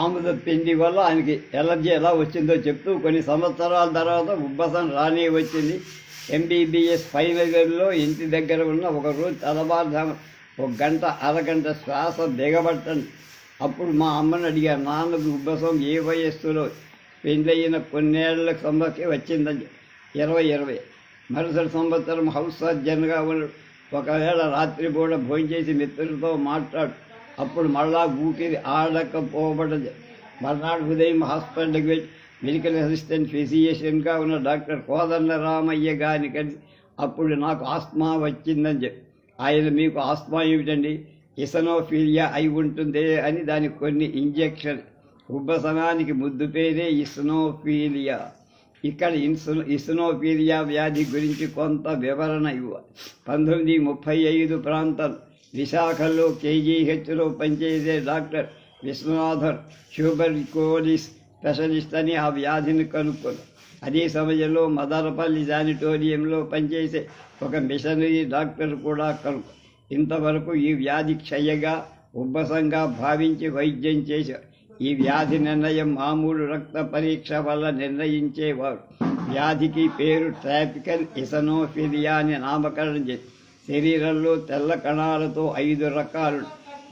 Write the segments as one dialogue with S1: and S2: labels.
S1: ఆముద పిండి వల్ల ఆయనకి ఎలర్జీ ఎలా వచ్చిందో చెప్తూ కొన్ని సంవత్సరాల తర్వాత ఉబ్బసం రాని వచ్చింది. ఎంబీబీఎస్ ఫైనల్ ఇయర్లో ఇంటి దగ్గర ఉన్న ఒకరోజు తెల్లవారుజాము 1 గంట అరగంట శ్వాస దిగబట్టండి. అప్పుడు మా అమ్మని అడిగారు, నాన్నకు ఉబ్బసం ఏ వయస్సులో? పెళ్ళయిన కొన్నేళ్ల సంవత్సరం వచ్చిందని 20 మరుసటి సంవత్సరం హౌస్ సర్జన్గా ఉన్నాడు. ఒకవేళ రాత్రి పూట భోంచేసి మిత్రులతో మాట్లాడు. అప్పుడు మళ్ళా ఊపిరి ఆడకపోబడదు. మర్నాడు ఉదయం హాస్పిటల్కి వెళ్ళి మెడికల్ అసిస్టెంట్ ఫిజిషియన్గా ఉన్న డాక్టర్ కోదండరామయ్య గారిని కలిసి అప్పుడు నాకు ఆస్మా వచ్చిందని చెప్పి ఆయన, మీకు ఆస్మా ఏమిటండి? ఇసనోఫీలియా అయి ఉంటుందే అని దానికి కొన్ని ఇంజెక్షన్. ఉబ్బసనానికి ముద్దు పేరే ఇసనోఫీలియా. ఇక్కడ ఇసనోఫీలియా వ్యాధి గురించి కొంత వివరణ ఇవ్వాలి. 1935 ప్రాంతం విశాఖలో కేజీహెచ్లో పనిచేసే డాక్టర్ విశ్వనాథన్ ట్యూబర్క్యులోసిస్ స్పెషలిస్ట్ అని ఆ వ్యాధిని కనుక్కొన్నారు. అదే సమయంలో మదనపల్లి శానిటోరియంలో పనిచేసే ఒక మిషనరీ డాక్టర్ కూడా కనుక్కు. ఇంతవరకు ఈ వ్యాధి క్షయగా ఉబ్బసంగా భావించి వైద్యం చేశారు. ఈ వ్యాధి నిర్ణయం మామూలు రక్త పరీక్ష వల్ల నిర్ణయించేవారు. వ్యాధికి పేరు ట్రాపికల్ ఇసనోఫిలియా అని నామకరణం చేసి శరీరంలో తెల్ల కణాలతో 5 రకాలు: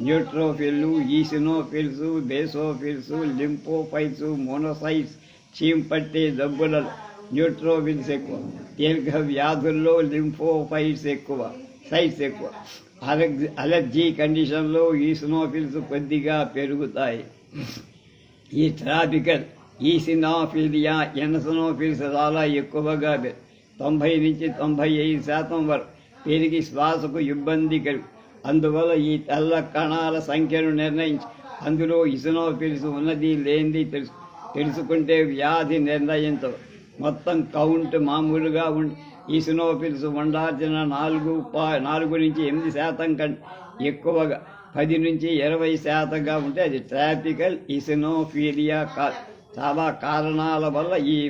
S1: న్యూట్రోఫిల్లు, ఈసినోఫిల్స్, బేసోఫిల్స్, లింఫోఫైల్స్, మోనోసైట్స్. చీమ్ పట్టే జబ్బులలో న్యూట్రోఫిల్స్ ఎక్కువ, దీర్ఘ వ్యాధుల్లో లింఫోఫైట్స్ ఎక్కువ, సైట్స్ ఎక్కువ. అలర్జీ కండిషన్లో ఈసినోఫిల్స్ కొద్దిగా పెరుగుతాయి. ఈ ట్రాపికల్ ఈసినోఫిలియా ఎనసినోఫిల్స్ చాలా ఎక్కువగా 90 నుంచి 95% వరకు పెరిగి శ్వాసకు ఇబ్బంది కలుగు. అందువల్ల ఈ తెల్ల కణాల సంఖ్యను నిర్ణయించి అందులో ఇసినోఫిల్స్ ఉన్నది లేనిది తెలుసుకుంటే వ్యాధి నిర్ణయించవు. మొత్తం కౌంట్ మామూలుగా ఉండి ఈసినోఫిల్స్ ఉండాల్సిన 4 నుంచి 8% కంటే ఎక్కువగా 10 నుంచి 20%గా ఉంటే అది ట్రాపికల్ ఇసినోఫీలియా కాదు. చాలా కారణాల వల్ల ఈ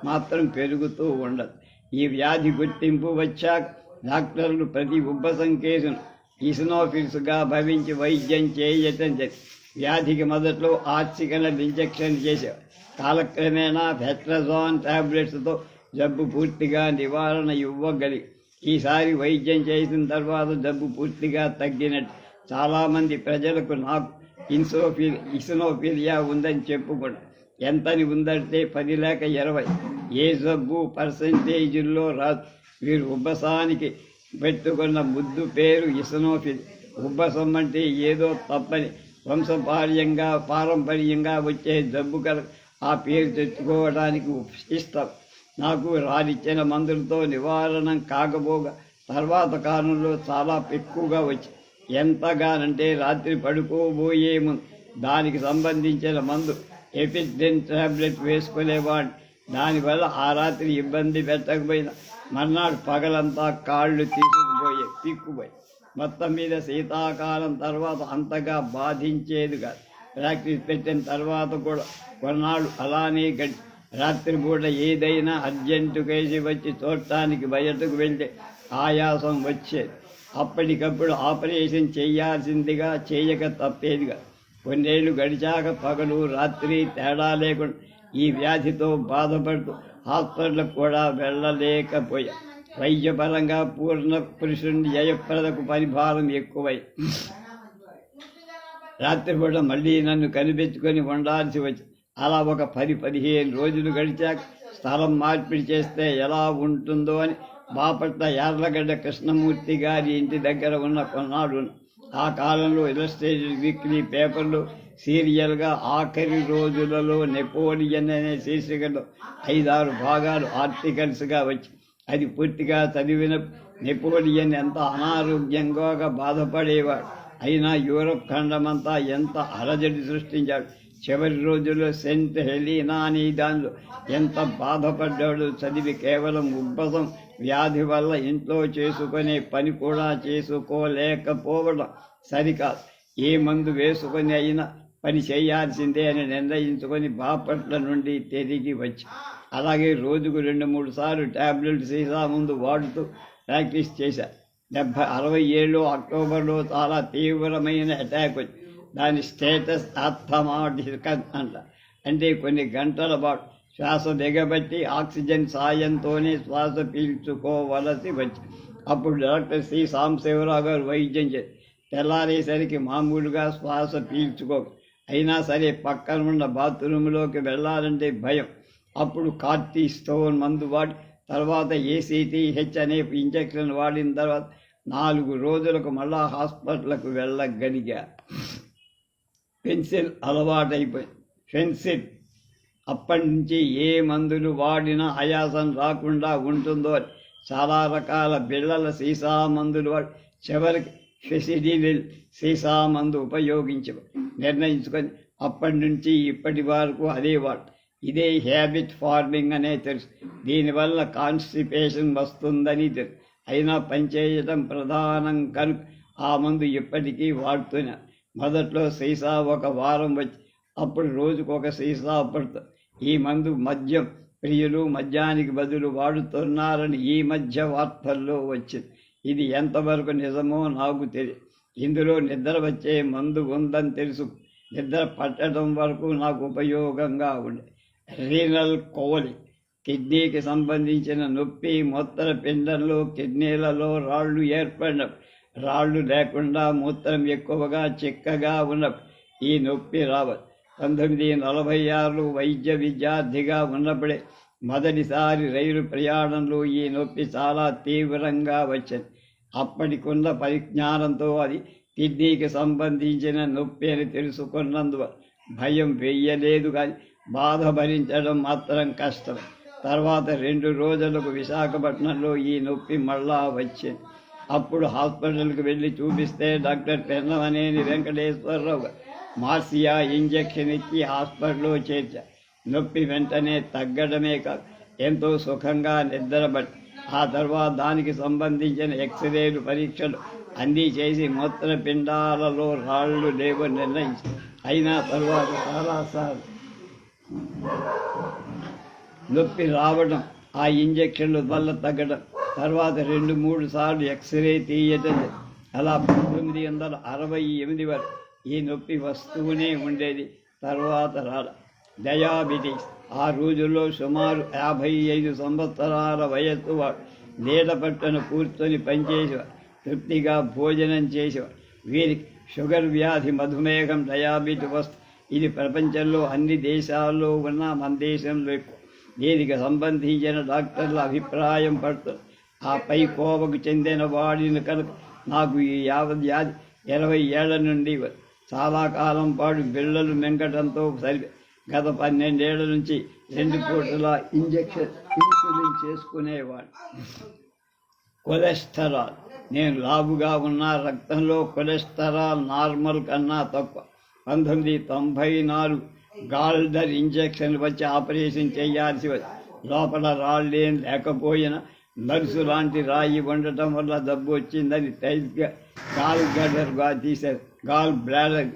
S1: మాత్రం పెరుగుతూ ఉండదు. ఈ వ్యాధి గుర్తింపు వచ్చాక డాక్టర్లు ప్రతి ఉబ్బసం కేసును ఇసినోఫిల్స్గా భావించి వైద్యం చేయటం జరిగింది. వ్యాధికి మొదట్లో ఆక్సిజన్ ఇంజెక్షన్ చేసేవారు. కాలక్రమేణా ఫెట్రజాన్ టాబ్లెట్స్తో జబ్బు పూర్తిగా నివారణ ఇవ్వగలిగి ఈసారి వైద్యం చేసిన తర్వాత జబ్బు పూర్తిగా తగ్గినట్టు. చాలామంది ప్రజలకు నాకు ఇసినోఫిలియా ఉందని చెప్పుకుంటారు. ఎంతని ఉందంటే 10 లేక 20. ఏ జబ్బు పర్సంటేజీల్లో రాదు. వీరు ఉబ్బసానికి పెట్టుకున్న ముద్దు పేరు ఇసినోఫిలియా. ఉబ్బసం అంటే ఏదో తప్పని పారంపర్యంగా వచ్చే జబ్బు కల ఆ పేరు తెచ్చుకోవడానికి ఇష్టం. నాకు రానిచ్చిన మందులతో నివారణ కాకపోగా తర్వాత కాలంలో చాలా ఎక్కువగా వచ్చి ఎంతగానంటే రాత్రి పడుకోబోయే ముందు దానికి సంబంధించిన మందు ఎపిడెన్ టాబ్లెట్ వేసుకునేవాడు. దానివల్ల ఆ రాత్రి ఇబ్బంది పెట్టకపోయినా మర్నాడు పగలంతా కాళ్ళు పీక్కుపోయి మొత్తం మీద శీతాకాలం తర్వాత అంతగా బాధించేది కాదు. ప్రాక్టీస్ పెట్టిన తర్వాత కూడా కొన్నాళ్ళు అలానే గడి రాత్రిపూట ఏదైనా అర్జెంటు కేసి వచ్చి చూడటానికి బయటకు వెళ్తే ఆయాసం వచ్చేది. అప్పటికప్పుడు ఆపరేషన్ చేయాల్సిందిగా చేయక తప్పేదిగా. కొన్నేళ్లు గడిచాక పగలు రాత్రి తేడా లేకుండా ఈ వ్యాధితో బాధపడుతూ హాస్పిటల్కి కూడా వెళ్ళలేకపోయా. వైద్యపరంగా పూర్ణ పురుషుని జయప్రదకు పరిభారం ఎక్కువై రాత్రిపూట మళ్ళీ నన్ను కనిపెట్టుకొని ఉండాల్సి వచ్చి అలా ఒక 10-15 రోజులు గడిచాక స్థలం మార్పిడి చేస్తే ఎలా ఉంటుందో అని బాపట్ల యార్లగడ్డ కృష్ణమూర్తి గారి ఇంటి దగ్గర ఉన్న కొన్నాడు. ఆ కాలంలో ఇలస్ట్రేటెడ్ వీక్లీ పేపర్లు సీరియల్గా ఆఖరి రోజులలో నెపోలియన్ అనే శీర్షికలో 5-6 భాగాలు ఆర్టికల్స్గా వచ్చి అది పూర్తిగా చదివిన నెపోలియన్ ఎంత అనారోగ్యంగా బాధపడేవాడు. అయినా యూరప్ ఖండమంతా ఎంత అలజడి సృష్టించాడు. చివరి రోజుల్లో సెంట్ హెలీనా అని దానిలో ఎంత బాధపడ్డాడు. చదివి కేవలం ఉబ్బసం వ్యాధి వల్ల ఇంట్లో చేసుకునే పని కూడా చేసుకోలేకపోవడం సరికాదు. ఏ మందు వేసుకొని అయినా పని చేయాల్సిందే అని నిర్ణయించుకొని బాపట్ల నుండి తిరిగి వచ్చి అలాగే రోజుకు 2-3 సార్లు టాబ్లెట్ సీసా ముందు వాడుతూ ప్రాక్టీస్ చేశారు. 67 అక్టోబర్లో చాలా తీవ్రమైన అటాక్ వచ్చి దాని స్టేటస్ ఆత్మమాటికన్ అంట. అంటే కొన్ని గంటల పాటు శ్వాస దిగబట్టి ఆక్సిజన్ సాయంతోనే శ్వాస పీల్చుకోవలసి వచ్చింది. అప్పుడు డాక్టర్ సి సాంబశివరావు గారు వైద్యం చేసి తెల్లారేసరికి మామూలుగా శ్వాస పీల్చుకో, అయినా సరే పక్కన ఉన్న బాత్రూంలోకి వెళ్ళాలంటే భయం. అప్పుడు కార్టిసోన్ మందు వాడి తర్వాత ఏసీటీహెచ్ అనే ఇంజక్షన్ వాడిన తర్వాత 4 రోజులకు మళ్ళా హాస్పిటల్కు వెళ్ళగలిగా. పెన్సిల్ అలవాటైపోయింది. పెన్సిల్ అప్పటి నుంచి ఏ మందులు వాడినా ఆయాసం రాకుండా ఉంటుందో అని చాలా రకాల బిళ్ళల సీసా మందులు వాడి చివరికి ఫెసిడిలిల్ సీసా మందు నిర్ణయించుకొని అప్పటి నుంచి ఇప్పటి వరకు అదే వాడు. ఇదే హ్యాబిట్ ఫార్మింగ్ అనే తెలుసు. దీనివల్ల కాన్స్టిపేషన్ వస్తుందని తెలుసు. అయినా పనిచేయటం ప్రధానం కనుక ఆ మందు ఇప్పటికీ వాడుతున్నా. మొదట్లో సీసా 1 వారం వచ్చి అప్పుడు రోజుకొక సీసా పడుతుంది. ఈ మందు మద్యం ప్రియులు మద్యానికి బదులు వాడుతున్నారని ఈ మధ్య వార్తల్లో వచ్చింది. ఇది ఎంతవరకు నిజమో నాకు తెలియదు. ఇందులో నిద్ర వచ్చే మందు ఉందని తెలుసు. నిద్ర పట్టడం వరకు నాకు ఉపయోగంగా ఉండే. రీనల్ కోలిక్ కిడ్నీకి సంబంధించిన నొప్పి, మూత్రపిండంలో కిడ్నీలలో రాళ్ళు ఏర్పడిన, రాళ్ళు లేకుండా మూత్రం ఎక్కువగా చిక్కగా ఉన్న ఈ నొప్పి రావచ్చు. 1946 వైద్య విద్యార్థిగా ఉన్నప్పుడే మొదటిసారి రైలు ప్రయాణంలో ఈ నొప్పి చాలా తీవ్రంగా వచ్చింది. అప్పటికున్న పరిజ్ఞానంతో అది కిడ్నీకి సంబంధించిన నొప్పి అని తెలుసుకున్నందువల్ల భయం వెయ్యలేదు, కానీ బాధ భరించడం మాత్రం కష్టం. తర్వాత 2 రోజులకు విశాఖపట్నంలో ఈ నొప్పి మళ్ళా వచ్చింది. అప్పుడు హాస్పిటల్కి వెళ్ళి చూపిస్తే డాక్టర్ పెన్నమనేని వెంకటేశ్వరరావు మార్సియా ఇంజెక్షన్ ఇచ్చి హాస్పిటల్లో చేర్చారు. నొప్పి వెంటనే తగ్గడమే కాదు, ఎంతో సుఖంగా నిద్రపట్టి ఆ తర్వాత దానికి సంబంధించిన ఎక్స్రేలు పరీక్షలు అన్నీ చేసి మూత్రపిండాలలో రాళ్ళు లేవని నిర్ణయించి అయినా తర్వాత చాలాసార్లు నొప్పి రావడం, ఆ ఇంజక్షన్ల వల్ల తగ్గడం, తర్వాత 2-3 సార్లు ఎక్స్రే తీయటం. అలా 1968 వరకు ఈ నొప్పి వస్తూనే ఉండేది. తర్వాత డయాబెటీస్ ఆ రోజుల్లో సుమారు 55 సంవత్సరాల వయస్సు వాడు నీడ పట్టున కూర్చొని పనిచేసేవాడు, తృప్తిగా భోజనం చేసేవాడు. వీరికి షుగర్ వ్యాధి, మధుమేహం, డయాబెటీస్ వస్తు ఇది ప్రపంచంలో అన్ని దేశాల్లో ఉన్న మన దేశంలో ఎక్కువ. దీనికి సంబంధించిన డాక్టర్ల అభిప్రాయం పడుతుంది. ఆ పై కోవకు చెందిన వాడిని కనుక నాకు ఈ వ్యాధి 20 ఏళ్ల నుండి చాలా కాలం పాటు బిళ్ళలు మింగటంతో సరి గత 12 ఏళ్ల నుంచి 2 పూటల ఇన్సులిన్ చేసుకునేవాడు. కొలెస్టరాల్ నేను లావుగా ఉన్న రక్తంలో కొలెస్టరాల్ నార్మల్ కన్నా తక్కువ. 1994 గాల్డర్ ఇంజెక్షన్ వచ్చి ఆపరేషన్ చేయాల్సి వచ్చి లోపల రాళ్ళేం లేకపోయినా నర్సు లాంటి రాయి ఉండటం వల్ల జబ్బు వచ్చిందని టైట్గా గాల్ గడర్గా తీశారు. గాల్ బ్లాడర్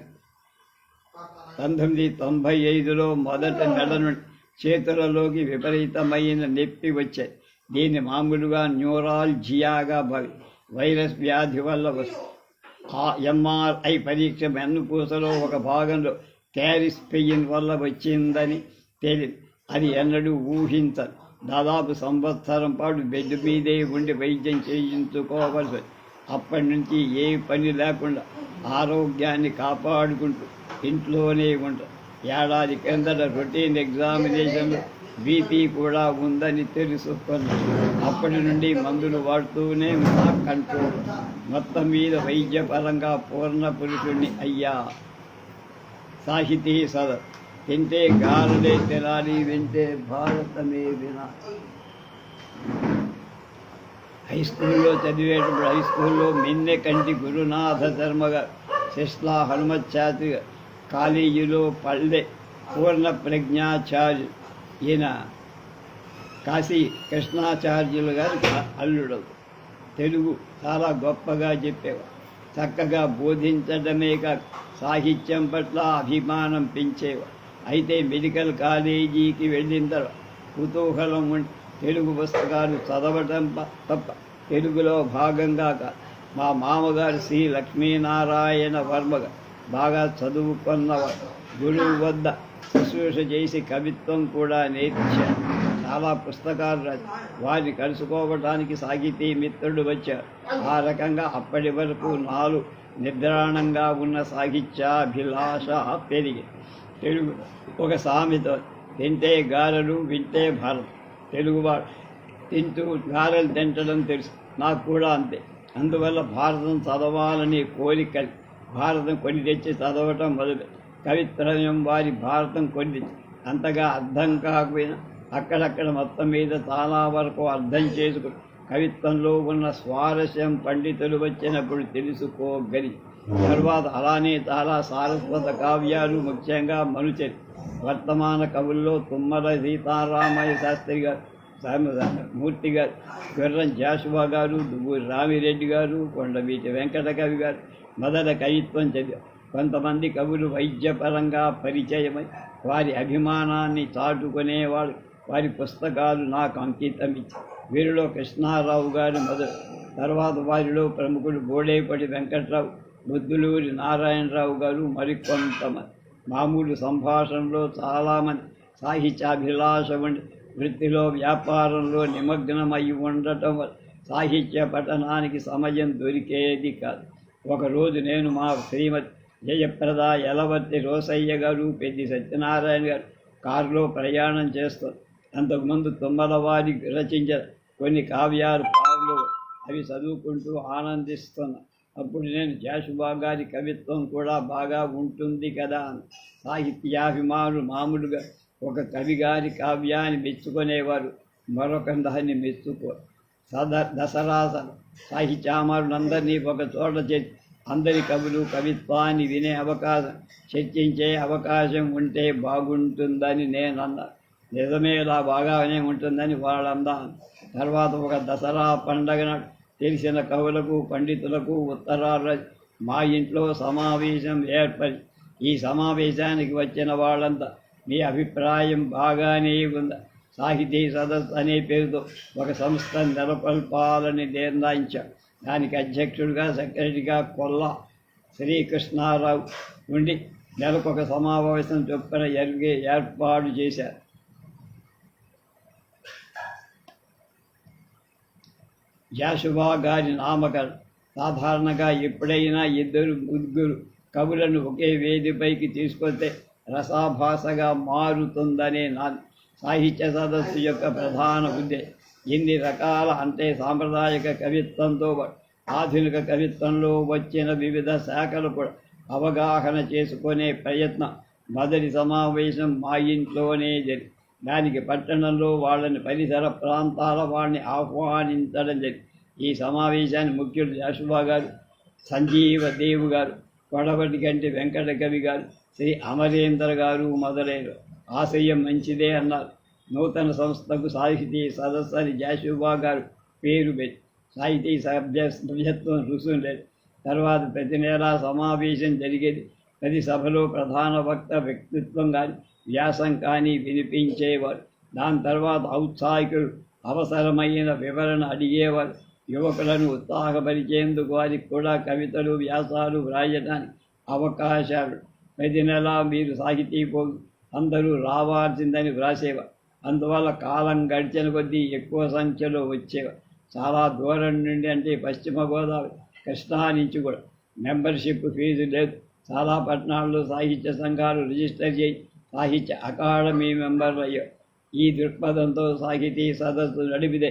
S1: 1995లో మొదటి నెల నుండి చేతులలోకి విపరీతమైన నొప్పి వచ్చాయి. దీన్ని మామూలుగా న్యూరాల్జియాగా వైరస్ వ్యాధి వల్ల వస్తుంది. ఆ ఎంఆర్ఐ పరీక్ష వెన్నుపూసలో ఒక భాగంలో క్యారిస్ పెయిన్ వల్ల వచ్చిందని తెలియదు. అది ఎన్నడూ ఊహించదు. దాదాపు సంవత్సరం పాటు బెడ్ మీదే ఉండి వైద్యం చేయించుకోవలసి. అప్పటి నుంచి ఏ పని లేకుండా ఆరోగ్యాన్ని కాపాడుకుంటూ ఇంట్లోనే ఉంటారు. ఏడాది కిందట రొటీన్ ఎగ్జామినేషన్లో బీపీ కూడా ఉందని తెలుసుకున్నాను. అప్పటి నుండి మందులు వాడుతూనే ఉన్న కంట్రోల్. మొత్తం మీద వైద్యపరంగా పూర్ణ పురుషుణ్ణి అయ్యా. సాహితీ సదస్సు తింటే గాలలే తెలాలి, వింటే భారతమే వినా. హై స్కూల్లో చదివేటప్పుడు హై స్కూల్లో మిన్నెకంటి గురునాథ శర్మ గారు, శిష్లా హనుమత్శాస్త్రి గారు, కాలేజీలో పల్లె పూర్ణ ప్రజ్ఞాచార్యులు, ఈయన కాశీ కృష్ణాచార్యులు గారి అల్లుడు. తెలుగు చాలా గొప్పగా చెప్పేవారు. చక్కగా బోధించడమే కాక సాహిత్యం పట్ల అభిమానం పెంచేవారు. అయితే మెడికల్ కాలేజీకి వెళ్ళిన తర్వాత కుతూహలం ఉండి తెలుగు పుస్తకాలు చదవటం తప్ప తెలుగులో భాగంగా కాదు. మా మామగారు శ్రీ లక్ష్మీనారాయణ వర్మ బాగా చదువుకున్న గురువు వద్ద శుశ్రూష చేసి కవిత్వం కూడా నేర్చారు. చాలా పుస్తకాలు రాసి వారిని కలుసుకోవడానికి సాహితీ మిత్రుడు వచ్చారు. ఆ రకంగా అప్పటి వరకు నాలుగు నిద్రాణంగా ఉన్న సాహిత్యాభిలాష పెరిగి తెలుగు ఒక సామెత, తింటే గారెలు వింటే భారతం. తెలుగువాడు తింటూ గారెలు తింటడం తెలుసు, నాకు కూడా అంతే. అందువల్ల భారతం చదవాలని కోరిక, భారతం కొని తెచ్చి చదవటం మొదలు. కవిత్రయం వారి భారతం కొన్ని అంతగా అర్థం కాకపోయినా అక్కడక్కడ మొత్తం మీద చాలా వరకు అర్థం చేసుకుని కవిత్వంలో ఉన్న స్వారస్యం పండితులు వచ్చినప్పుడు తెలుసుకోగలి. తర్వాత అలానే చాలా సారస్వత కావ్యాలు, ముఖ్యంగా మనుచరి. వర్తమాన కవుల్లో తుమ్మల సీతారామయ్య శాస్త్రి గారు, మూర్తి గారు, గుర్రం జాషువా గారు, దువ్వూరి రామిరెడ్డి గారు, కొండవీటి వెంకట కవి గారు మొదట కవిత్వం చదివారు. కొంతమంది కవులు వైద్యపరంగా పరిచయమై వారి అభిమానాన్ని చాటుకునేవాడు. వారి పుస్తకాలు నాకు అంకితం ఇచ్చారు. వీరిలో కృష్ణారావు గారు మొదలు. తర్వాత వారిలో ప్రముఖులు బోడేపటి వెంకట్రావు, బుద్ధులూరి నారాయణరావు గారు, మరికొంతమంది. మామూలు సంభాషణలో చాలామంది సాహిత్యాభిలాష ఉండి వృత్తిలో వ్యాపారంలో నిమగ్నమై ఉండటం వల్ల సాహిత్య పఠనానికి సమయం దొరికేది కాదు. ఒకరోజు నేను మా శ్రీమతి జయప్రద, యలవర్తి రోసయ్య గారు, పెద్ది సత్యనారాయణ గారు కారులో ప్రయాణం చేస్తారు. అంతకుముందు తుమ్మల వారి రచించిన కొన్ని కావ్యాలు కారులో అవి చదువుకుంటూ ఆనందిస్తున్నా. అప్పుడు నేను జాషువా గారి కవిత్వం కూడా బాగా ఉంటుంది కదా అని. సాహిత్యాభిమానులు మామూలుగా ఒక కవి గారి కావ్యాన్ని మెచ్చుకునేవారు, మరొక దాన్ని మెచ్చుకోరు. దసరా సాహిత్యామారులందరినీ ఒక చోట చేసి అందరి కవులు కవిత్వాన్ని వినే అవకాశం, చర్చించే అవకాశం ఉంటే బాగుంటుందని నేను అన్నాను. నిజమేలా బాగానే ఉంటుందని వాళ్ళందాను. తర్వాత ఒక దసరా పండగ నాడు తెలిసిన కవులకు పండితులకు ఉత్తరాలు మా ఇంట్లో సమావేశం ఏర్పడి, ఈ సమావేశానికి వచ్చిన వాళ్ళంతా మీ అభిప్రాయం బాగానే ఉందా, సాహితీ సదస్సు అనే పేరుతో ఒక సంస్థ నెలకొల్పాలని నిర్ణయించాం. దానికి అధ్యక్షుడిగా సెక్రటరీగా కొల్ల శ్రీకృష్ణారావు ఉండి నెలకొక సమావేశం చొప్పున ఏర్పాటు చేశారు. జాషువా గారి నామకరణం సాధారణంగా ఎప్పుడైనా ఇద్దరు ముగ్గురు కవులను ఒకే వేదికపైకి తీసుకొస్తే రసాభాసగా మారుతుందనే నా సాహిత్య సదస్సు యొక్క ప్రధాన ఉద్దేశం. ఎన్ని రకాల అంటే సాంప్రదాయిక కవిత్వంతో ఆధునిక కవిత్వంలో వచ్చిన వివిధ శాఖలు కూడా అవగాహన చేసుకునే ప్రయత్నం మొదటి సమావేశం మా ఇంట్లోనే జరిగింది. దానికి పట్టణంలో వాళ్ళని పరిసర ప్రాంతాల వాడిని ఆహ్వానించడం జరిగింది. ఈ సమావేశాన్ని ముఖ్యులు జాషువా గారు, సంజీవ దేవు గారు, కొడవటి గంటి వెంకట కవి గారు, శ్రీ అమరేంద్ర గారు మొదలైన. ఆశయం మంచిదే అన్నారు. నూతన సంస్థకు సాహితీ సదస్సు అని జాషువా గారు పేరు పెట్టి సాహితీ సభ్యత్వం రుసుం లేదు. తర్వాత ప్రతి నెలా సమావేశం జరిగేది. ప్రతి సభలో ప్రధాన వక్త వ్యక్తిత్వం కానీ వ్యాసం కానీ వినిపించేవారు. దాని తర్వాత ఔత్సాహికులు అవసరమైన వివరణ అడిగేవారు. యువకులను ఉత్సాహపరిచేందుకు వారికి కూడా కవితలు వ్యాసాలు వ్రాయడానికి అవకాశాలు. ప్రతి నెల మీరు సాహితీ అందరూ రావాల్సిందని వ్రాసేవారు. అందువల్ల కాలం గడిచిన కొద్దీ ఎక్కువ సంఖ్యలో వచ్చేవారు. చాలా దూరం నుండి, అంటే పశ్చిమ గోదావరి, కృష్ణా నుంచి కూడా. మెంబర్షిప్ ఫీజు లేదు. చాలా పట్టణాల్లో సాహిత్య సంఘాలు రిజిస్టర్ చేయి సాహిత్య అకాడమీ మెంబర్లు అయ్యారు. ఈ దృక్పథంతో సాహితీ సదస్సు నడిపితే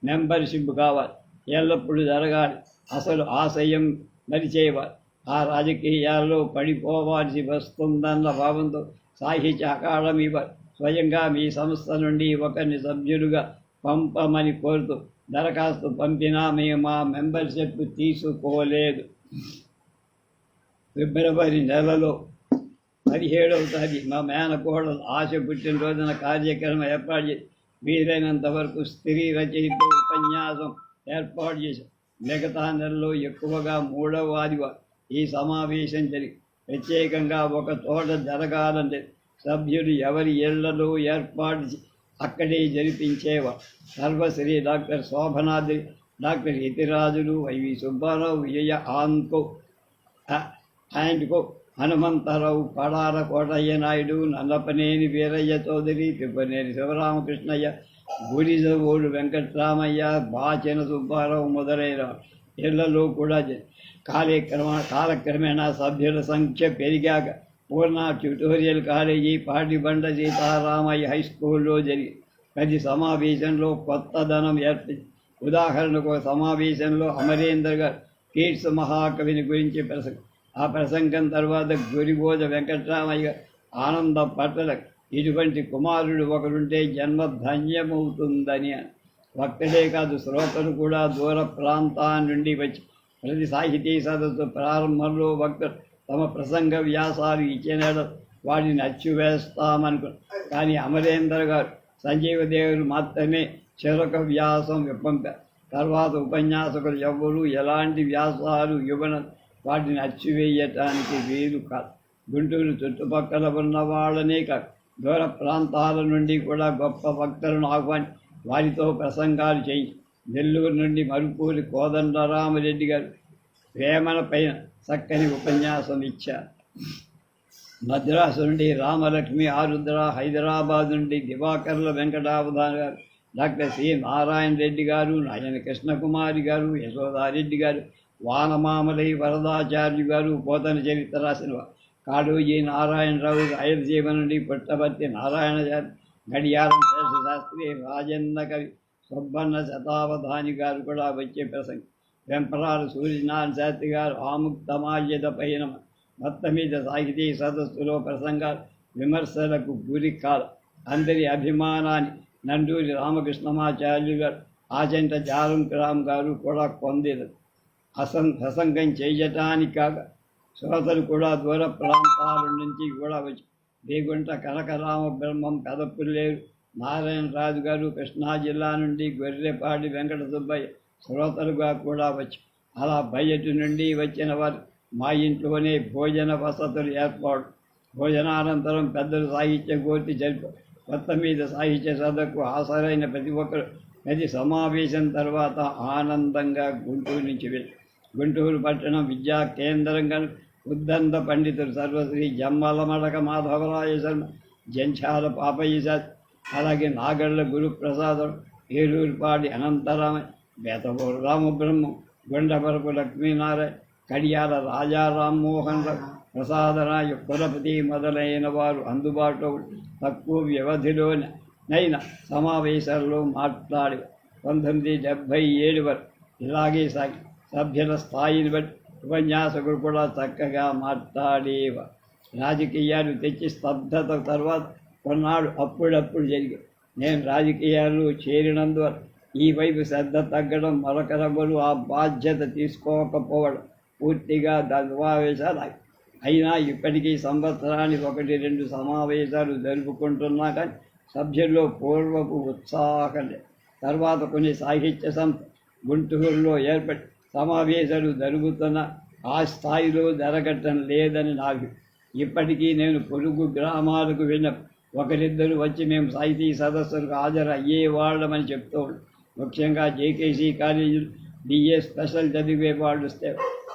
S1: మెంబర్షిప్ కావాలి, ఎల్లప్పుడూ జరగాలి. అసలు ఆశయం మరిచేవారు. ఆ రాజకీయాల్లో పడిపోవాల్సి వస్తుందన్న భావంతో సాహిత్య అకాడమీ వారు స్వయంగా మీ సంస్థ నుండి ఒకరిని సభ్యులుగా పంపమని కోరుతూ దరఖాస్తు పంపినా మేము మా మెంబర్షిప్ తీసుకోలేదు. ఫిబ్రవరి నెలలో 17వ తారీఖు మా మేనకోడలు ఆశ పుట్టినరోజున కార్యక్రమం ఏర్పాటు చేసి వీలైనంత వరకు స్త్రీ రచయిత ఉపన్యాసం ఏర్పాటు చేశాం. మిగతా నెలలో ఎక్కువగా 3వ ఆదివారం ఈ సమావేశం జరిగి ప్రత్యేకంగా ఒక చోట జరగాలంటే సభ్యులు ఎవరి ఇళ్లలో ఏర్పాటు అక్కడే జరిపించేవారు. Sarvashri doctor Shobhanadri, doctor Yathirajulu, YV Subbarao, Vijaya ఆన్కో అండ్ కో హనుమంతరావు, పడాల కోటయ్య నాయుడు, నల్లపనేని వీరయ్య చౌదరి, తిప్పనేని శివరామకృష్ణయ్య, గురిజోడు వెంకట్రామయ్య, బాచెన సుబ్బారావు మొదలైన ఇళ్లలో కూడా కాలక్రమేణా సభ్యుల సంఖ్య పెరిగాక Purna tutorial college Patibanda Sitaramayya high స్కూల్లో జరిగి ప్రతి సమావేశంలో కొత్తదనం ఏర్పడి ఉదాహరణకు సమావేశంలో అమరేంద్ర గారు కీట్స్ మహాకవిని గురించి ఆ ప్రసంగం తర్వాత గురిబోధ వెంకట్రామయ్య ఆనంద పట్టల ఇటువంటి కుమారుడు ఒకరుంటే జన్మ ధన్యమవుతుందని వక్తలే కాదు శ్రోతలు కూడా దూర ప్రాంతాల నుండి వచ్చి ప్రతి సాహితీ సదస్సు ప్రారంభంలో వక్తలు తమ ప్రసంగ వ్యాసాలు ఇచ్చిన వాటిని అచ్చువేస్తామనుకున్నారు. కానీ అమరేంద్ర గారు, సంజీవదేవులు మాత్రమే చెరొక వ్యాసం పంపారు. తర్వాత ఉపన్యాసకులు ఎవ్వరూ ఎలాంటి వ్యాసాలు ఇవ్వన వాటిని అచ్చివేయటానికి వీలు కాదు. గుంటూరు చుట్టుపక్కల ఉన్న వాళ్ళనే కాదు, దూర ప్రాంతాల నుండి కూడా గొప్ప వక్తలను ఆహ్వాని వారితో ప్రసంగాలు చేయి. నెల్లూరు నుండి మరుపూరి కోదండరామరెడ్డి గారు వేమన పైన చక్కని ఉపన్యాసం ఇచ్చారు. మద్రాసు నుండి రామలక్ష్మి ఆరుద్ర, హైదరాబాద్ నుండి దివాకర్ల వెంకటావధాన గారు, డాక్టర్ సి నారాయణ రెడ్డి గారు, నాయన కృష్ణకుమారి గారు, యశోదారెడ్డి గారు, వానమామలై వరదాచార్యు గారు, పోతన చరిత్ర రాసిన కాళోజీ నారాయణరావు, రాయలసీమ నుండి పుట్టపర్తి నారాయణచారి, గడియారం శేషశాస్త్రి, రాజన్న కవి, సుబ్బన్న శతావధాని గారు కూడా వచ్చే ప్రసంగం. వెంపరాల సూర్యనారాయణ శాస్త్రి గారు ఆముక్తమాల్యత పైన మొత్తం మీద సాహితీ సదస్సులో ప్రసంగాలు విమర్శలకు గురి కాల అందరి అభిమానాన్ని నండూరి రామకృష్ణమాచార్యులు గారు, ఆచంట జారంరామ్ గారు కూడా పొందేది. ప్రసంగం చేయటానికి కాక శ్రోతలు కూడా దూర ప్రాంతాల నుంచి కూడా వచ్చి వేగుంట కనకరామ బ్రహ్మం, పెదపుల్లేరు నారాయణరాజు గారు, కృష్ణా జిల్లా నుండి గొర్రెపాటి వెంకట సుబ్బయ్య శ్రోతలుగా కూడా వచ్చి అలా బయటి నుండి వచ్చిన వారు మా ఇంట్లోనే భోజన వసతులు ఏర్పాటు. భోజనానంతరం పెద్దలు సాహిత్య గోష్ఠి జరిపారు. మొత్తం మీద సాహిత్య సభకు హాజరైన ప్రతి ఒక్కరు ప్రతి సమావేశం తర్వాత ఆనందంగా గుంటూరు నుంచి వెళ్ళి గుంటూరు పట్టణం విద్యా కేంద్రంగా ఉద్దంత పండితులు సర్వశ్రీ జమ్మలమడక మాధవరాయ శర్మ, జంఛాల పాపయ్య శాస్త్రి, అలాగే నాగళ్ల గురుప్రసాదం, ఏలూరుపాటి అనంతరామయ్య, బేతపూరు రామబ్రహ్మం, గుండపరపు లక్ష్మీనారాయణ, కడియాల రాజా రామ్మోహన్ రావు, ప్రసాదరాయ కులపతి మొదలైన వారు అందుబాటులో తక్కువ వ్యవధిలోనైనా సమావేశాల్లో మాట్లాడి 1977 వరకు ఇలాగే సాగి సభ్యుల స్థాయిని బట్టి ఉపన్యాసకులు కూడా చక్కగా మాట్లాడేవారు. రాజకీయాలు తెచ్చి స్తబ్దత తర్వాత కొన్నాళ్ళు అప్పుడప్పుడు జరిగాయి. నేను రాజకీయాల్లో చేరినందువల్ల ఈ వైపు శ్రద్ధ తగ్గడం, మరొకరెవరు ఆ బాధ్యత తీసుకోకపోవడం పూర్తిగా సమావేశాలు అయినా ఇప్పటికీ సంవత్సరానికి 1-2 సమావేశాలు జరుపుకుంటున్నా కానీ సభ్యుల్లో పూర్వపు ఉత్సాహం లేదు. తర్వాత కొన్ని సాహిత్య సంస్థ గుంటూరులో ఏర్పడి సమావేశాలు జరుగుతున్న ఆ స్థాయిలో జరగటం లేదని నాకు. ఇప్పటికీ నేను పొరుగు గ్రామాలకు వెళ్ళిన ఒకరిద్దరు వచ్చి మేము సాహితీ సదస్సులకు హాజరు అయ్యేవాళ్ళమని చెప్తూ ఉంటాం. ముఖ్యంగా జేకేసీ కాలేజీలు బిఏ స్పెషల్ చదివే వాళ్ళు వస్తే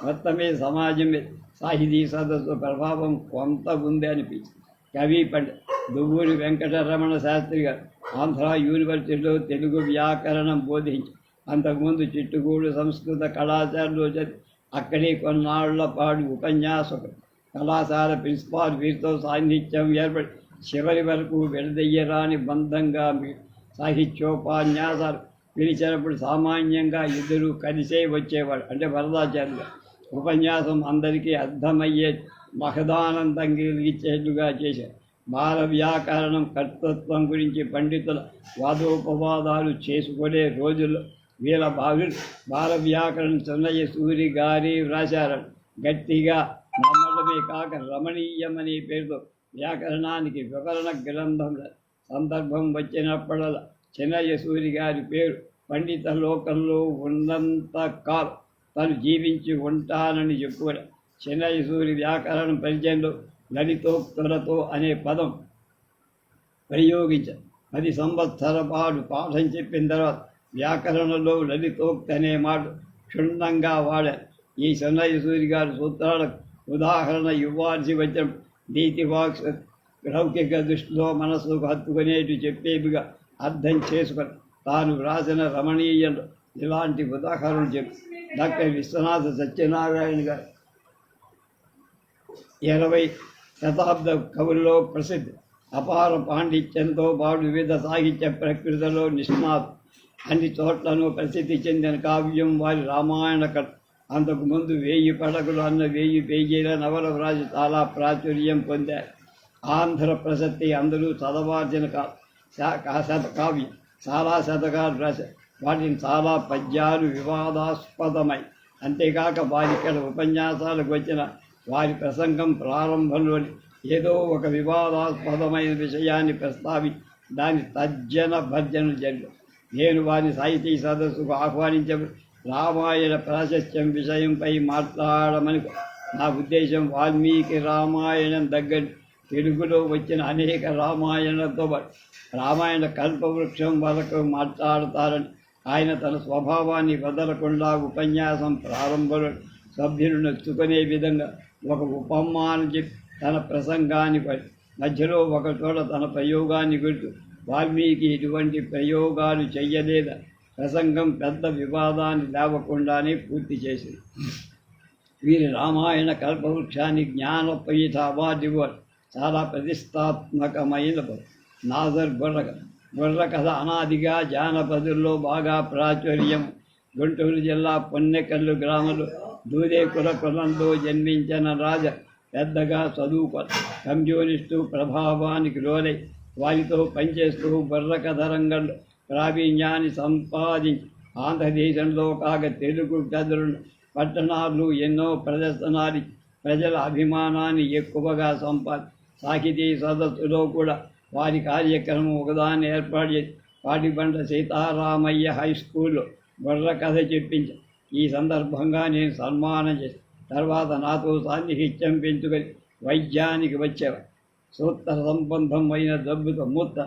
S1: మొత్తమే సమాజం మీద సాహితీ సదస్సు ప్రభావం కొంత ఉంది అనిపించింది. కవి పండిట్ దువ్వూరి వెంకటరమణ శాస్త్రి గారు ఆంధ్ర యూనివర్సిటీలో తెలుగు వ్యాకరణం బోధించి అంతకుముందు చిట్టుగూడు సంస్కృత కళాశాలలో చదివి అక్కడే కొన్నాళ్ల పాటు ఉపన్యాసకుడు, కళాశాల ప్రిన్సిపాల్, వీరితో సాన్నిధ్యం ఏర్పడి చివరి వరకు విడదయ్యరాని బంధంగా సాహిత్యోపన్యాసాలు పిలిచినప్పుడు సామాన్యంగా ఇద్దరు కలిసే వచ్చేవాడు. అంటే వరదాచార్యులు ఉపన్యాసం అందరికీ అర్థమయ్యే మహదానందం కలిగించేట్టుగా చేశారు. బాల వ్యాకరణం కర్తృత్వం గురించి పండితుల వాదోపవాదాలు చేసుకునే రోజుల్లో వీళ్ళ బాల వ్యాకరణ చెన్నయ్య సూరి గారి వ్రాశారు. గట్టిగా నమ్మడమే కాక రమణీయం అనే పేరుతో వ్యాకరణానికి వివరణ గ్రంథం సందర్భం వచ్చినప్పుడల్లా చెన్నయ్య సూరి గారి పేరు పండిత లోకంలో ఉన్నంత కాలం తను జీవించి ఉంటానని చెప్పుకోవడం. చెన్నయ్య సూరి వ్యాకరణ పరిచయంలో లలితోక్తులతో అనే పదం ప్రయోగించారు. 10 సంవత్సరాల పాటు పాఠం చెప్పిన తర్వాత వ్యాకరణలో లలితోక్తి అనే మాట క్షుణ్ణంగా వాడారు. ఈ చెన్నయ్య సూరి గారి సూత్రాలకు ఉదాహరణ ఇవ్వాల్సి వచ్చిన నీతి వాక్స్ లౌకిక దృష్టిలో మనసుకు హత్తుకునేటి చెప్పేవిగా అర్థం చేసుకొని తాను వ్రాసిన రమణీయంలో ఇలాంటి ఉదాహరణలు చెప్పి డాక్టర్ విశ్వనాథ సత్యనారాయణ గారు 20వ శతాబ్ద కవుల్లో ప్రసిద్ధి అపార పాండిత్యంతో పాటు వివిధ సాహిత్య ప్రకృతిలో నిష్ణాత్ అన్ని చోట్లను ప్రసిద్ధి చెందిన కావ్యం వారి రామాయణ కథ. అంతకుముందు 1000 పడకలు అన్న 1000 పేజీల నవల వ్రాసి చాలా ప్రాచుర్యం పొందారు. ఆంధ్ర ప్రసక్తి అందరూ చదవాల్సిన కావ్యం. చాలా శతకాలు రాశారు. వాటిని చాలా పద్యాలు వివాదాస్పదమై, అంతేకాక వారిక్కడ ఉపన్యాసాలకు వచ్చిన వారి ప్రసంగం ప్రారంభంలోని ఏదో ఒక వివాదాస్పదమైన విషయాన్ని ప్రస్తావించి దాని తర్జన భర్జనలు జరిగారు. నేను వారిని సాహితీ సదస్సుకు ఆహ్వానించబడి రామాయణ ప్రాశస్త్యం విషయంపై మాట్లాడమని. నా ఉద్దేశం వాల్మీకి రామాయణం దగ్గర తెలుగులో వచ్చిన అనేక రామాయణంతో పాటు రామాయణ కల్పవృక్షం వరకు మాట్లాడతారని. ఆయన తన స్వభావాన్ని వదలకుండా ఉపన్యాసం ప్రారంభంలో సభ్యులు నచ్చుకునే విధంగా ఒక ఉపమానం చెప్పి తన ప్రసంగాన్ని పడి మధ్యలో ఒక చోట తన ప్రయోగాన్ని గుర్తు వాల్మీకి ఇటువంటి ప్రయోగాలు చెయ్యలేదా ప్రసంగం పెద్ద వివాదాన్ని లేవకుండానే పూర్తి చేసింది. వీరి రామాయణ కల్పవృక్షాన్ని జ్ఞానపీఠ అవార్డు ఇవ్వరు. చాలా ప్రతిష్టాత్మకమైన నాజర్ బుర్ర కథ అనాదిగా జానపదుల్లో బాగా ప్రాచుర్యం. గుంటూరు జిల్లా పొన్నెకల్లు గ్రామంలో దూదేకుల కులంలో జన్మించిన రాజ పెద్దగా చదువుకొని కమ్యూనిస్టు ప్రభావానికి లోనై వారితో పనిచేస్తూ బుర్ర కథ రంగంలో ప్రావీణ్యాన్ని సంపాదించి ఆంధ్రదేశంలో కాక తెలుగు కథలను పట్టణాలు ఎన్నో ప్రదర్శనాలు ప్రజల అభిమానాన్ని ఎక్కువగా సాహితీ సదస్సులో కూడా వారి కార్యక్రమం ఒకదాన్ని ఏర్పాటు చేసి పాటిబండ సీతారామయ్య హై స్కూల్లో బుర్ర కథ చెప్పించాను. ఈ సందర్భంగా నేను సన్మానం చేసి తర్వాత నాతో సాన్నిహిత్యం పెంచుకొని వైద్యానికి వచ్చేవాడు. సూత్ర సంబంధం అయిన జబ్బుతో మూత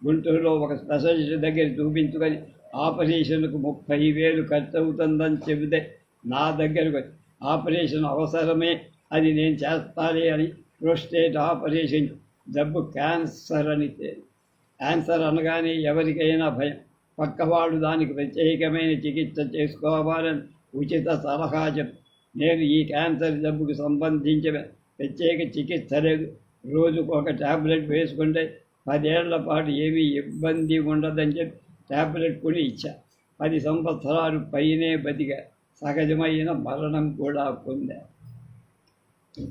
S1: గుంటూరులో ఒక స్పెషలిస్ట్ దగ్గర చూపించుకొని ఆపరేషన్కు 30,000 ఖర్చు అవుతుందని చెబితే నా దగ్గరకు వచ్చి ఆపరేషన్ అవసరమే, అది నేను చేస్తానే అని. ప్రోస్టేట్ ఆపరేషన్ జబ్బు క్యాన్సర్ అని. క్యాన్సర్ అనగానే ఎవరికైనా భయం. పక్కవాడు దానికి ప్రత్యేకమైన చికిత్స చేసుకోవాలని ఉచిత సలహా చెప్పు. నేను ఈ క్యాన్సర్ జబ్బుకు సంబంధించిన ప్రత్యేక చికిత్స లేదు, రోజుకు ఒక ట్యాబ్లెట్ వేసుకుంటే 10 ఏళ్ల పాటు ఏమీ ఇబ్బంది ఉండదని చెప్పి ట్యాబ్లెట్ కొని ఇచ్చా. 10 సంవత్సరాలు పైనే బతిగా సహజమైన మరణం కూడా పొందా.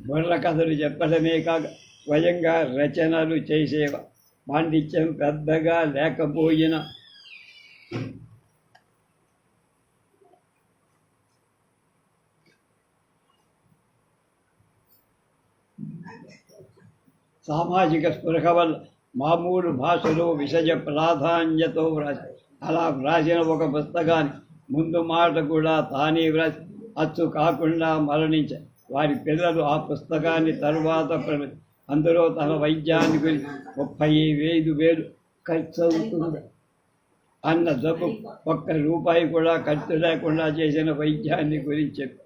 S1: బుర్ర కథలు చెప్పడమే కాక స్వయంగా రచనలు చేసేవా. పాండిత్యం పెద్దగా లేకపోయినా సామాజిక స్పృహ వల్ల మామూలు భాషలో విషయ ప్రాధాన్యతో వ్రాసి అలా వ్రాసిన ఒక పుస్తకాన్ని ముందు మాట కూడా తానే వ్రాసి అచ్చు కాకుండా మరణించారు. వారి పిల్లలు ఆ పుస్తకాన్ని తరువాత అందులో తన వైద్యాన్ని గురించి 35,000 ఖర్చు అవుతుంది అన్న జబ్బు ₹1 కూడా ఖర్చు లేకుండా చేసిన వైద్యాన్ని గురించి చెప్పి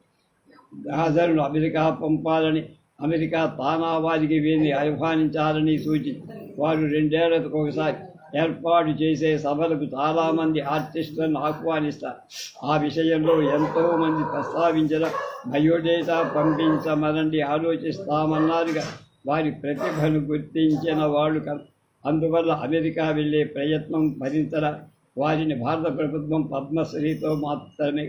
S1: హాజరును అమెరికా పంపాలని, అమెరికా తానా వారికి వీరిని ఆహ్వానించాలని సూచించి వారు 2 ఏళ్లకు ఒకసారి ఏర్పాటు చేసే సభలకు చాలామంది ఆర్టిస్టులను ఆహ్వానిస్తారు. ఆ విషయంలో ఎంతోమంది ప్రస్తావించిన బయోడేటా పంపించమనండి ఆలోచిస్తామన్నారుగా వారి ప్రతిభను గుర్తించిన వాళ్ళు కాదు. అందువల్ల అమెరికా వెళ్ళే ప్రయత్నం భరించరా వారిని భారత ప్రభుత్వం పద్మశ్రీతో మాత్రమే.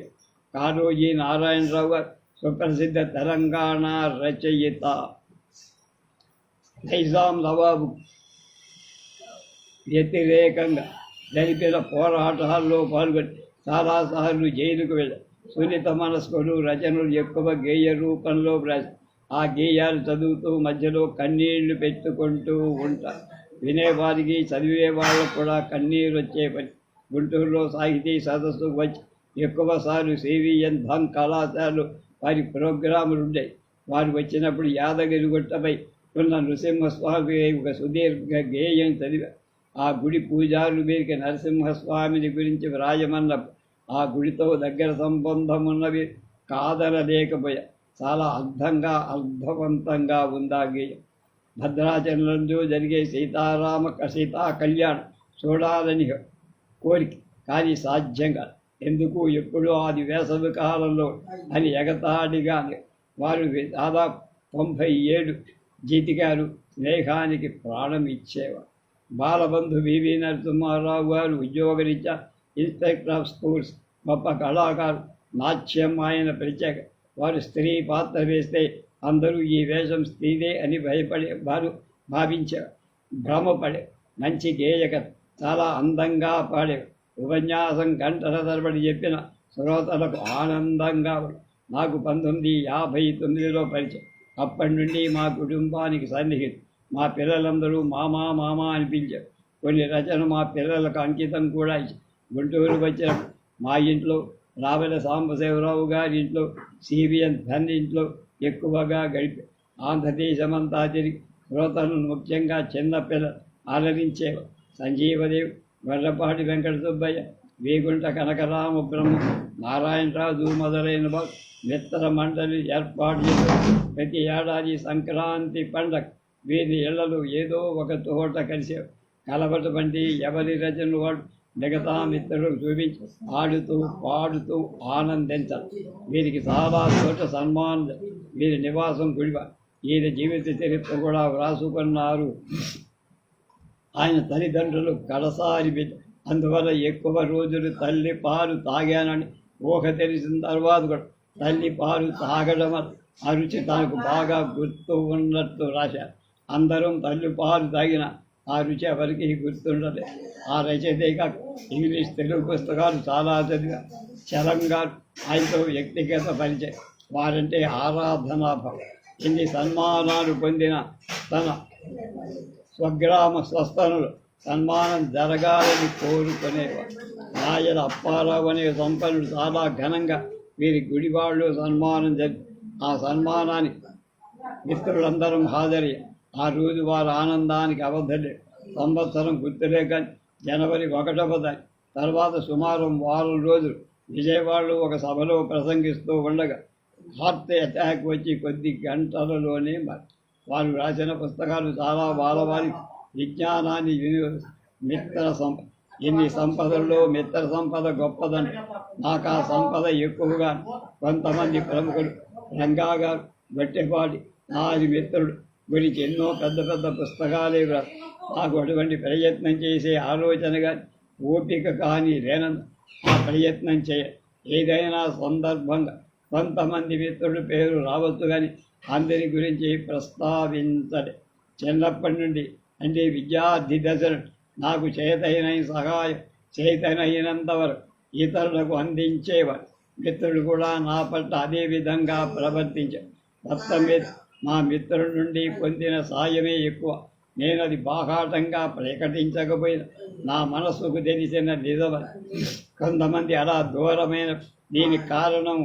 S1: కాళోజీ నారాయణరావు గారు సుప్రసిద్ధ తెలంగాణ రచయిత. నైజాం నవాబు వ్యతిరేకంగా జరిపిన పోరాటాల్లో పాల్గొని చాలాసార్లు జైలుకు వెళ్ళారు. సున్నిత మనస్కులు రచనలు ఎక్కువ గేయ రూపంలో వ్రాసి ఆ గేయాలు చదువుతూ మధ్యలో కన్నీళ్లు పెట్టుకుంటూ ఉంటారు. వినేవారికి చదివే వాళ్ళకు కూడా కన్నీరు వచ్చే పని. గుంటూరులో సాహితీ సదస్సుకు వచ్చి ఎక్కువసార్లు సివిఎన్ ధన్ కళాశాలలో వారి ప్రోగ్రాములు ఉండేవి. వారు వచ్చినప్పుడు యాదగిరిగుట్టపై ఉన్న నృసింహస్వామి ఒక సుదీర్ఘ గేయం చదివారు. ఆ గుడి పూజారులు వీరికి నరసింహస్వామిని గురించి వ్రాయమన్నప్పుడు ఆ గుడితో దగ్గర సంబంధం ఉన్నవి కాదనలేకపోయా. చాలా అర్థవంతంగా ఉందా గేయం. భద్రాచలంలో జరిగే సీతా కళ్యాణం చూడాలని కోరిక, కానీ సాధ్యంగా ఎందుకు ఎప్పుడూ అది వేసవి కాలంలో అని ఎగతాళిగా వారు దాదాపు 97 జీతిగారు స్నేహానికి ప్రాణం ఇచ్చేవారు. బాలబంధు వివి నరసింహారావు గారు ఉద్యోగరీత్యా ఇన్స్పెక్టర్ ఆఫ్ స్కూల్స్, గొప్ప కళాకారు, నాట్యం ఆయన ప్రత్యేక. వారు స్త్రీ పాత్ర వేస్తే అందరూ ఈ వేషం స్త్రీదే అని భావించారు, భ్రమపడే. మంచి గేయకథ, చాలా అందంగా పాడే ఉపన్యాసం గంటల తరబడి చెప్పిన శ్రోతలకు ఆనందంగా. నాకు 1959లో పరిచయం. అప్పటి నుండి మా కుటుంబానికి సన్నిహితం. మా పిల్లలందరూ మామా మామా అనిపించారు. కొన్ని రచనలు మా పిల్లలకు అంకితం కూడా ఇచ్చారు. గుంటూరు వచ్చిన మా ఇంట్లో, రావెల సాంబశివరావు గారి ఇంట్లో, సిబిఎన్ ధన్ ఇంట్లో ఎక్కువగా గడిపి ఆంధ్రదేశమంతా తిరిగి శ్రోతలను, ముఖ్యంగా చిన్నపిల్లలు ఆలరించేవారు. సంజీవదేవ్, గొర్రపాటి వెంకట సుబ్బయ్య, వేగుంట కనకరామ బ్రహ్మ, నారాయణరాజు మొదలైన వారు మిత్ర మండలి ఏర్పాటు చేశారు. ప్రతి ఏడాది సంక్రాంతి పండగ వీరి ఇళ్లలో ఏదో ఒక తోట కలిసి కలబట వంటి ఎవరి రచనలు వాడు మిగతా మిత్రులకు చూపించి ఆడుతూ పాడుతూ ఆనందించారు. వీరికి చాలా చోట సన్మానం. వీరి నివాసం గుడివ. ఈయన జీవిత చరిత్ర కూడా వ్రాసుకున్నారు. ఆయన తల్లిదండ్రులు కడసారి బిడ్డ, అందువల్ల ఎక్కువ రోజులు తల్లి పాలు తాగానని ఊహ తెలిసిన తర్వాత కూడా తల్లి పాలు తాగడం ఆ రుచి తనకు బాగా గుర్తు ఉన్నట్టు రాశారు. అందరం తల్లి పాలు తాగిన ఆ రుచి ఎవరికి గుర్తుండదు. ఆ రచయితగా ఇంగ్లీష్, తెలుగు పుస్తకాలు చాలా చదివా. చలం గారు, ఆయనతో వ్యక్తిగత పరిచయం. వారంటే ఆరాధనాభావం. ఇన్ని సన్మానాలు పొందిన తన స్వగ్రామ స్వస్థనులు సన్మానం జరగాలని కోరుకునేవారు. రాయల అప్పారావు అనే సంపన్నుడు చాలా ఘనంగా వీరి గుడివాళ్ళు సన్మానం జరిపి ఆ సన్మానానికి మిత్రులందరం హాజరయ్యి ఆ రోజు వారి ఆనందానికి అవధలే. సంవత్సరం గుర్తులే కానీ జనవరి 1వ తారీఖు తర్వాత సుమారు వారం రోజులు విజయవాడలో ఒక సభలో ప్రసంగిస్తూ ఉండగా హార్ట్ అటాక్ వచ్చి కొద్ది గంటలలోనే వారు రాసిన పుస్తకాలు చాలా బాలవారి విజ్ఞానాన్ని మిత్ర సంపద. ఇన్ని సంపదల్లో మిత్ర సంపద గొప్పదని నాకు ఆ సంపద ఎక్కువగా. కొంతమంది ప్రముఖులు, రంగా గారు, గట్టెపాటి, నాది మిత్రుడు గురించి ఎన్నో పెద్ద పెద్ద పుస్తకాలే వ్రారు. నాకు అటువంటి ప్రయత్నం చేసే ఆలోచన కానీ ఓపిక కానీ లేనంత ఆ ప్రయత్నం చేయ. ఏదైనా సందర్భంగా కొంతమంది మిత్రుల పేరు రావచ్చు కానీ అందరి గురించి ప్రస్తావించలే. చిన్నప్పటి నుండి అంటే విద్యార్థి దశను నాకు చేతనైనంత వరకు ఇతరులకు అందించేవారు. మిత్రులు కూడా నా పట్ల అదే విధంగా ప్రవర్తించారు. మొత్తం మీద మా మిత్రుల నుండి పొందిన సాయమే ఎక్కువ. నేను అది బాహాటంగా ప్రకటించకపోయినా నా మనస్సుకు తెలిసిన నిజమని. కొంతమంది అలా దూరమైన దీనికి కారణం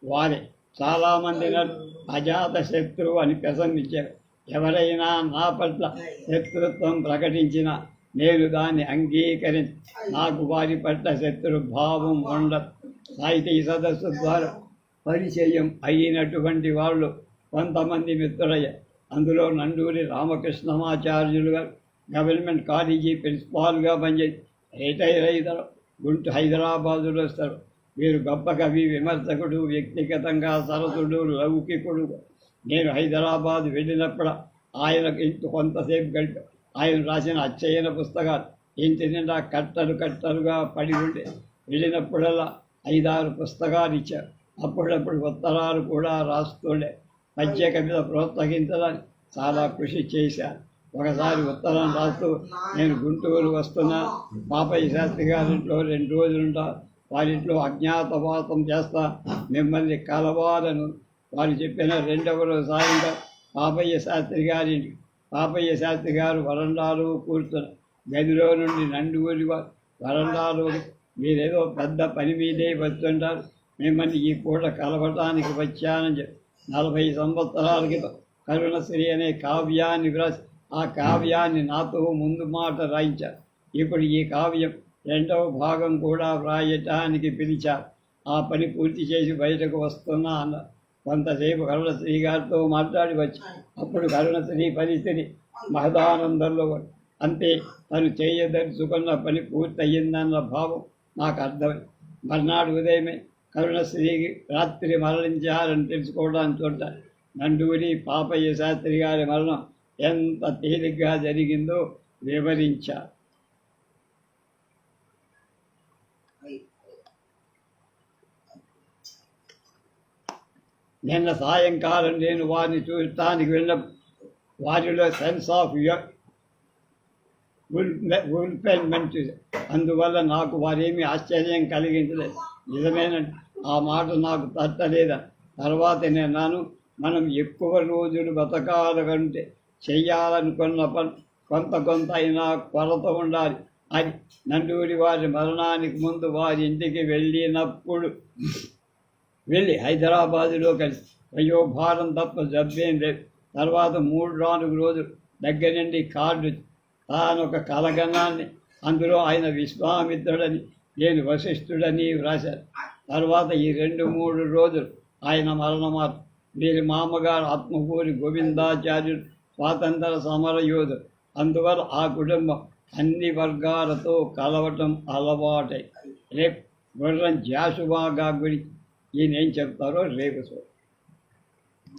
S1: వారే. చాలామంది నన్ను అజాత శత్రువు అని ప్రసంగించారు. ఎవరైనా నా పట్ల శత్రుత్వం ప్రకటించినా నేను దాన్ని అంగీకరించి నాకు వారి పట్ల శత్రుభావం ఉండదు. సాహితీ సదస్సు ద్వారా పరిచయం అయినటువంటి వాళ్ళు కొంతమంది మిత్రులయ్యారు. అందులో నండూరి రామకృష్ణమాచార్యులు గారు గవర్నమెంట్ కాలేజీ ప్రిన్సిపాల్గా పనిచేసి రిటైర్ అయితారు. హైదరాబాదులో వస్తారు. వీరు గొప్ప కవి, విమర్శకుడు, వ్యక్తిగతంగా సరసుడు, లౌకికుడు. నేను హైదరాబాద్ వెళ్ళినప్పుడు ఆయనకు కొంతసేపు గడిపా. ఆయన రాసిన అచ్చయిన పుస్తకాలు ఇంటి నిండా కట్టలుగా పడి ఉండే. వెళ్ళినప్పుడల్లా 5-6 పుస్తకాలు ఇచ్చారు. అప్పుడప్పుడు ఉత్తరాలు కూడా రాస్తుండే. పద్య కవిత ప్రోత్సహించడానికి చాలా కృషి చేశారు. ఒకసారి ఉత్తరం రాస్తూ, నేను గుంటూరు వస్తున్నా, పాపయ్య శాస్త్రి గారింట్లో 2 రోజులుంటా, వారింట్లో అజ్ఞాతవాసం చేస్తా, మిమ్మల్ని కలవాలను. వారు చెప్పిన 2వ రోజు సాయంత్రం పాపయ్య శాస్త్రి గారు వరండాలో కూర్చున్న గదిలో నుండి నండూరి వరండాలో, మీరేదో పెద్ద పని మీదే వస్తుంటారు, మిమ్మల్ని ఈ పూట కలవటానికి వచ్చానని చెప్పి 40 సంవత్సరాల క్రితం కరుణశ్రీ అనే కావ్యాన్ని వ్రాసి ఆ కావ్యాన్ని నాతో ముందు మాట రాయించారు. ఇప్పుడు ఈ కావ్యం 2వ భాగం కూడా వ్రాయటానికి పిలిచారు. ఆ పని పూర్తి చేసి బయటకు వస్తున్నా అన్నారు. కొంతసేపు కరుణశ్రీ గారితో మాట్లాడి వచ్చి అప్పుడు కరుణశ్రీ పరిస్థితి మహదానందంలో ఉంది. అంతే, తను చేయదలుచుకున్న పని పూర్తయిందన్న భావం నాకు అర్థమైంది. మర్నాడు ఉదయమే కరుణశ్రీకి రాత్రి మరణించారని తెలుసుకోవడానికి చూడ నండూరి పాపయ్య శాస్త్రి గారి మరణం ఎంత తేలిగ్గా జరిగిందో వివరించారు. నిన్న సాయంకాలం నేను వారిని చూడటానికి వెళ్ళిన వారిలో సెన్స్ ఆఫ్ ఫుల్ఫిల్మెంట్, అందువల్ల నాకు వారేమీ ఆశ్చర్యం కలిగించలేదు. నిజమేనండి, ఆ మాట నాకు తట్టలేదా. తర్వాత నేను మనం ఎక్కువ రోజులు బతకాలంటే చెయ్యాలనుకున్న పని కొంత అయినా కొరత ఉండాలి అని నండూరి వారి మరణానికి ముందు వారి ఇంటికి వెళ్ళి హైదరాబాదులో కలిసి వయోభారం తప్ప జబ్బేం లేదు. తర్వాత 3-4 రోజులు దగ్గర నుండి కార్డు తానొక కలగణాన్ని, అందులో ఆయన విశ్వామిత్రుడని నేను వశిష్ఠుడని వ్రాశారు. తర్వాత ఈ 2-3 రోజులు ఆయన మరణమార్పు. వీరి మామగారు ఆత్మకూరి గోవిందాచార్యుడు స్వాతంత్ర సమరయోధుడు. అందువల్ల ఆ కుటుంబం అన్ని వర్గాలతో కలవటం అలవాటై రేపు గుర్రం జాషువా గురించి ఈయన ఏం చెప్తారో రేపు